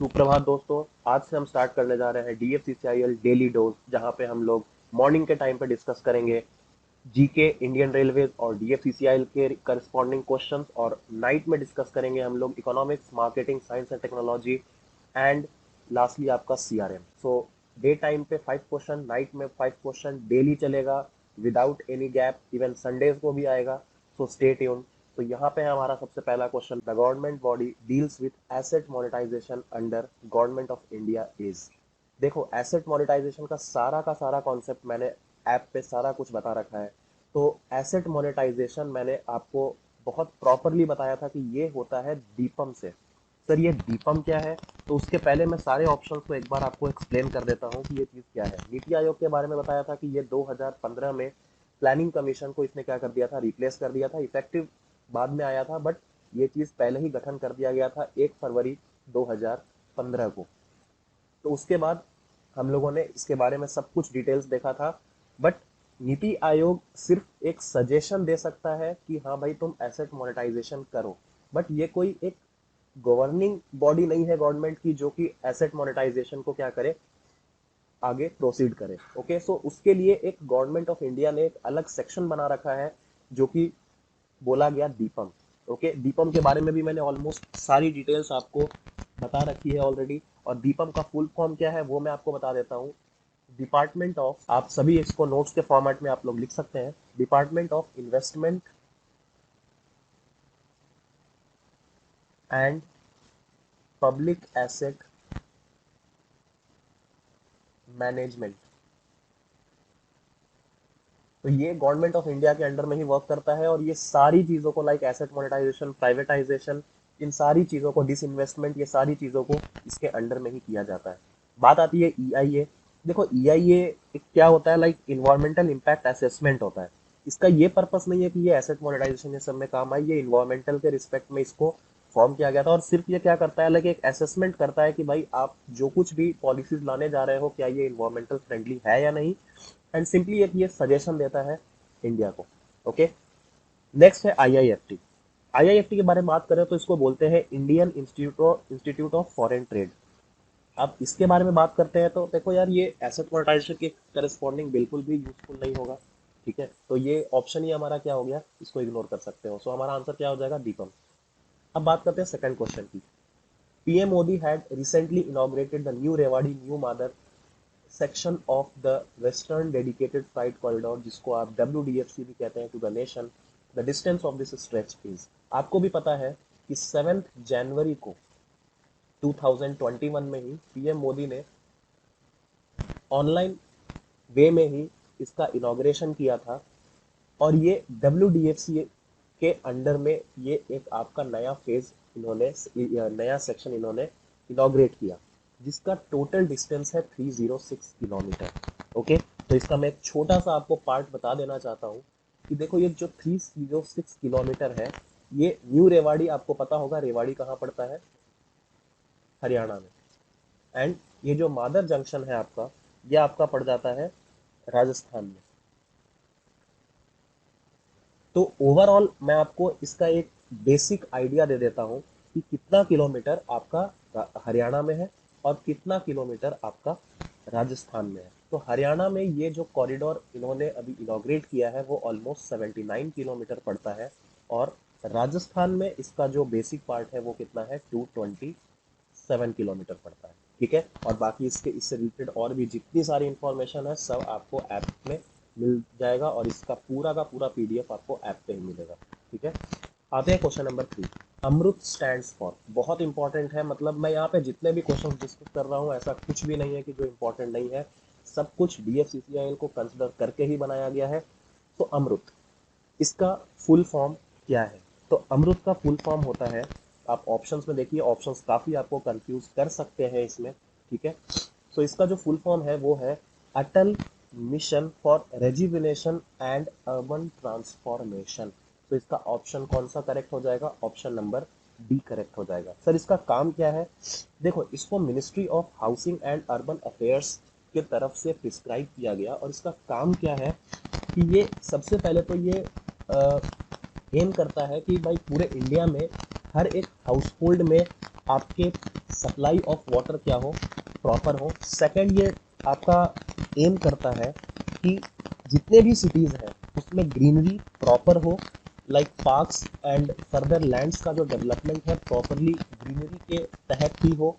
सुप्रभात दोस्तों। आज से हम स्टार्ट करने जा रहे हैं DFCCIL डेली डोज, जहां पे हम लोग मॉर्निंग के टाइम पे डिस्कस करेंगे जीके, इंडियन रेलवेज और DFCCIL के करस्पॉन्डिंग क्वेश्चंस, और नाइट में डिस्कस करेंगे हम लोग economics, marketing, science and technology and lastly आपका CRM। सो डे टाइम पे 5 क्वेश्चन, नाइट में 5 क्वेश्चन डेली चलेगा without any gap, even Sundays को भी आएगा। So stay tune. तो यहाँ पे है हमारा सबसे पहला क्वेश्चन, the government body deals with asset monetisation under government of India is. देखो, एसेट मोनेटाइजेशन का सारा कॉन्सेप्ट मैंने ऐप पे सारा कुछ बता रखा है। तो एसेट मोनेटाइजेशन मैंने आपको बहुत प्रॉपरली बताया था कि ये होता है दीपम से। सर ये दीपम क्या है? तो उसके पहले मैं सारे ऑप्शंस को एक बार आपको एक्सप्लेन कर देता हूँ कि ये चीज़ क्या है। नीति आयोग के बारे में बताया था कि ये 2015 में प्लानिंग कमीशन को इसने क्या कर दिया था, रिप्लेस कर दिया था। इफेक्टिव बाद में आया था, बट ये चीज़ पहले ही गठन कर दिया गया था 1 फरवरी 2015 को। तो उसके बाद हम लोगों ने इसके बारे में सब कुछ डिटेल्स देखा था। बट नीति आयोग सिर्फ एक सजेशन दे सकता है कि हाँ भाई तुम एसेट मोनेटाइजेशन करो, बट ये कोई एक गवर्निंग बॉडी नहीं है गवर्नमेंट की जो कि एसेट मोनेटाइजेशन को क्या करे, आगे प्रोसीड करे। ओके, सो उसके लिए एक गवर्नमेंट ऑफ इंडिया ने एक अलग सेक्शन बना रखा है जो कि बोला गया दीपम। ओके, दीपम के बारे में भी मैंने ऑलमोस्ट सारी डिटेल्स आपको बता रखी है ऑलरेडी। और दीपम का फुल फॉर्म क्या है वो मैं आपको बता देता हूँ। डिपार्टमेंट ऑफ, आप सभी इसको नोट्स के फॉर्मेट में आप लोग लिख सकते हैं, department of investment and public asset management. तो ये गवर्नमेंट ऑफ इंडिया के अंडर में ही वर्क करता है, और ये सारी चीज़ों को लाइक एसेट मोनेटाइजेशन, प्राइवेटाइजेशन, इन सारी चीज़ों को, डिसइन्वेस्टमेंट, ये सारी चीज़ों को इसके अंडर में ही किया जाता है। बात आती है EIA। देखो EIA क्या होता है, लाइक इन्वायरमेंटल इम्पैक्ट असेसमेंट होता है। इसका ये पर्पस नहीं है कि ये एसेट मोनेटाइजेशन ये सब में काम आए, ये इन्वायरमेंटल के रिस्पेक्ट में इसको फॉर्म किया गया था। और सिर्फ ये क्या करता है, लाइक एक असेसमेंट करता है कि भाई आप जो कुछ भी पॉलिसीज लाने जा रहे हो क्या ये इन्वायरमेंटल फ्रेंडली है या नहीं। एंड सिंपली एक ये सजेशन देता है इंडिया को। ओके, नेक्स्ट है IIFT। IIFT के बारे में बात करें तो इसको बोलते हैं Indian institute of foreign trade. अब इसके बारे में बात करते हैं तो देखो यार, ये एसेट मोनेटाइजेशन के करस्पॉन्डिंग बिल्कुल भी यूजफुल नहीं होगा। ठीक है, तो ये ऑप्शन ही हमारा क्या हो गया, इसको इग्नोर कर सकते हो। सो हमारा आंसर क्या हो जाएगा, दीपम। अब बात करते हैं सेकंड क्वेश्चन की। PM Modi had recently inaugurated the new Rewari new Madar section of the western dedicated freight corridor, जिसको आप WDFC भी कहते हैं, to the nation. The distance of this stretch is, आपको भी पता है कि 7 जनवरी को 2021 में ही PM मोदी ने ऑनलाइन वे में ही इसका इनॉग्रेशन किया था। और ये WDFC के अंडर में ये एक आपका नया फेज इन्होंने, नया सेक्शन इन्होंने इनॉग्रेट किया, जिसका टोटल डिस्टेंस है 306 किलोमीटर। ओके, तो इसका मैं एक छोटा सा आपको पार्ट बता देना चाहता हूँ कि देखो ये जो 306 किलोमीटर है, ये न्यू रेवाड़ी, आपको पता होगा रेवाड़ी कहाँ पड़ता है, हरियाणा में। एंड ये जो मादर जंक्शन है आपका, ये आपका पड़ जाता है राजस्थान में। तो ओवरऑल मैं आपको इसका एक बेसिक आइडिया दे देता हूँ कि कितना किलोमीटर आपका हरियाणा में है और कितना किलोमीटर आपका राजस्थान में है। तो हरियाणा में ये जो कॉरिडोर इन्होंने अभी इनॉग्रेट किया है वो ऑलमोस्ट 79 किलोमीटर पड़ता है। और राजस्थान में इसका जो बेसिक पार्ट है वो कितना है, 227 किलोमीटर पड़ता है। ठीक है, और बाकी इससे रिलेटेड और भी जितनी सारी इंफॉर्मेशन है सब आपको ऐप में मिल जाएगा, और इसका पूरा का पूरा PDF आपको ऐप पे ही मिलेगा। ठीक है, आते हैं question number 3। Amrit stands for, बहुत इंपॉर्टेंट है। मतलब मैं यहाँ पे जितने भी क्वेश्चन डिस्कस कर रहा हूँ ऐसा कुछ भी नहीं है कि जो इंपॉर्टेंट नहीं है, सब कुछ DFCCIL को कंसिडर करके ही बनाया गया है। तो अमृत, इसका फुल फॉर्म क्या है? तो अमृत का फुल फॉर्म होता है, आप ऑप्शंस में देखिए, ऑप्शंस काफी आपको कंफ्यूज कर सकते हैं इसमें। ठीक है, सो इसका जो फुल फॉर्म है वो है Atal mission for rejuvenation and urban transformation. तो इसका ऑप्शन कौन सा करेक्ट हो जाएगा, ऑप्शन नंबर D करेक्ट हो जाएगा। सर इसका काम क्या है? देखो, इसको ministry of housing and urban affairs के तरफ से प्रिस्क्राइब किया गया, और इसका काम क्या है कि ये सबसे पहले तो ये एम करता है कि भाई पूरे इंडिया में हर एक हाउस होल्ड में आपके सप्लाई ऑफ वाटर क्या हो, प्रॉपर हो। सेकंड, ये आपका एम करता है कि जितने भी सिटीज़ हैं उसमें ग्रीनरी प्रॉपर हो, like parks and further lands का जो डेवलपमेंट है प्रॉपरली ग्रीनरी के तहत ही हो।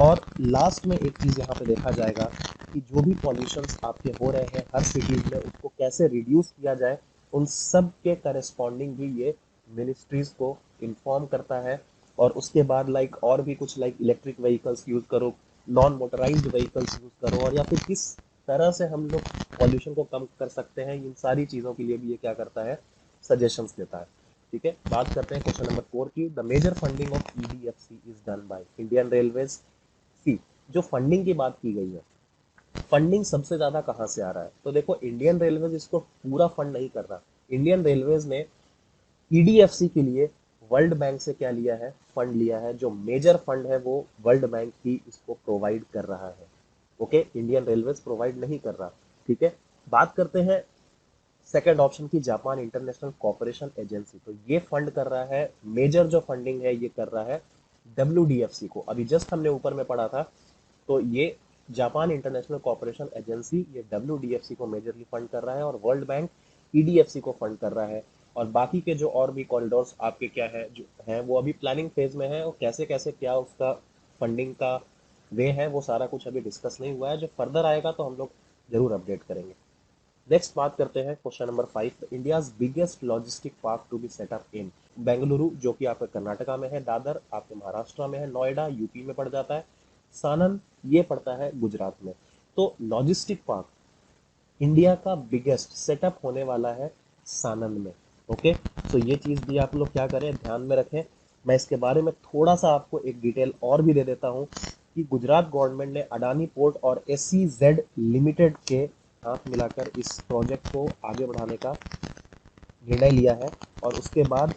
और लास्ट में एक चीज़ यहाँ पे देखा जाएगा कि जो भी पॉल्यूशंस आपके हो रहे हैं हर सिटीज़ में, उसको कैसे रिड्यूस किया जाए, उन सब के करस्पॉन्डिंग भी ये मिनिस्ट्रीज को इन्फॉर्म करता है। और उसके बाद लाइक और भी कुछ लाइक इलेक्ट्रिक व्हीकल्स यूज़ करो, नॉन मोटराइज्ड व्हीकल्स यूज़ करो, और या फिर किस तरह से हम लोग पॉल्यूशन को कम कर सकते हैं, इन सारी चीज़ों के लिए भी ये क्या करता है, सजेशंस देता है। ठीक है, बात करते हैं क्वेश्चन नंबर 4 की। The major funding of EDFC is done by Indian Railways. C, जो फंडिंग की बात की गई है, फंडिंग सबसे ज्यादा कहाँ से आ रहा है, तो देखो इंडियन रेलवेज इसको पूरा फंड नहीं कर रहा। इंडियन रेलवेज ने ईडीएफसी के लिए वर्ल्ड बैंक से क्या लिया है, फंड लिया है। जो मेजर फंड है वो वर्ल्ड बैंक ही इसको प्रोवाइड कर रहा है। ओके, इंडियन रेलवेज प्रोवाइड नहीं कर रहा। ठीक है, बात करते हैं सेकंड ऑप्शन की, जापान इंटरनेशनल कॉपरेशन एजेंसी। तो ये फंड कर रहा है, मेजर जो फंडिंग है ये कर रहा है डब्ल्यूडीएफसी को। अभी जस्ट हमने ऊपर में पढ़ा था, तो ये जापान इंटरनेशनल कॉपरेशन एजेंसी ये डब्ल्यूडीएफसी को मेजरली फंड कर रहा है, और वर्ल्ड बैंक ईडीएफसी को फंड कर रहा है। और बाकी के जो और भी कॉरिडोर्स आपके क्या है जो हैं वो अभी प्लानिंग फेज में है, और कैसे कैसे क्या उसका फंडिंग का वे है वो सारा कुछ अभी डिस्कस नहीं हुआ है। जो फर्दर आएगा तो हम लोग जरूर अपडेट करेंगे। नेक्स्ट बात करते हैं question number 5, India's biggest logistic park to be set up in Bengaluru, जो कि आपका कर्नाटका में है, दादर आपके महाराष्ट्र में है, नोएडा यूपी में पड़ जाता है, सानन ये पड़ता है गुजरात में। तो लॉजिस्टिक पार्क इंडिया का बिगेस्ट सेटअप होने वाला है सानन में। ओके, तो ये चीज़ भी आप लोग क्या करें, ध्यान में रखें। मैं इसके बारे में थोड़ा सा आपको एक डिटेल और भी दे देता हूँ कि गुजरात गवर्नमेंट ने अडानी पोर्ट और SEZ लिमिटेड के हाथ मिलाकर इस प्रोजेक्ट को आगे बढ़ाने का निर्णय लिया है। और उसके बाद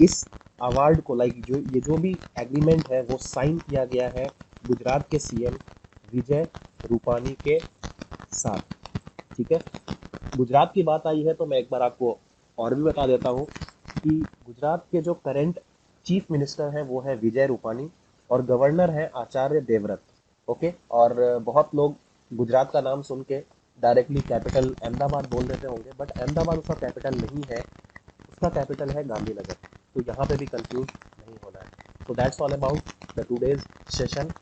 इस अवार्ड को लाइक जो भी एग्रीमेंट है वो साइन किया गया है गुजरात के CM विजय रूपानी के साथ। ठीक है, गुजरात की बात आई है तो मैं एक बार आपको और भी बता देता हूँ कि गुजरात के जो करंट चीफ मिनिस्टर हैं वो है विजय रूपानी, और गवर्नर है आचार्य देवव्रत। ओके, और बहुत लोग गुजरात का नाम सुन के डायरेक्टली कैपिटल अहमदाबाद बोल देते होंगे, बट अहमदाबाद उसका कैपिटल नहीं है, उसका कैपिटल है गांधीनगर। तो यहाँ पे भी कंफ्यूज नहीं होना है। तो that's all about the today's session.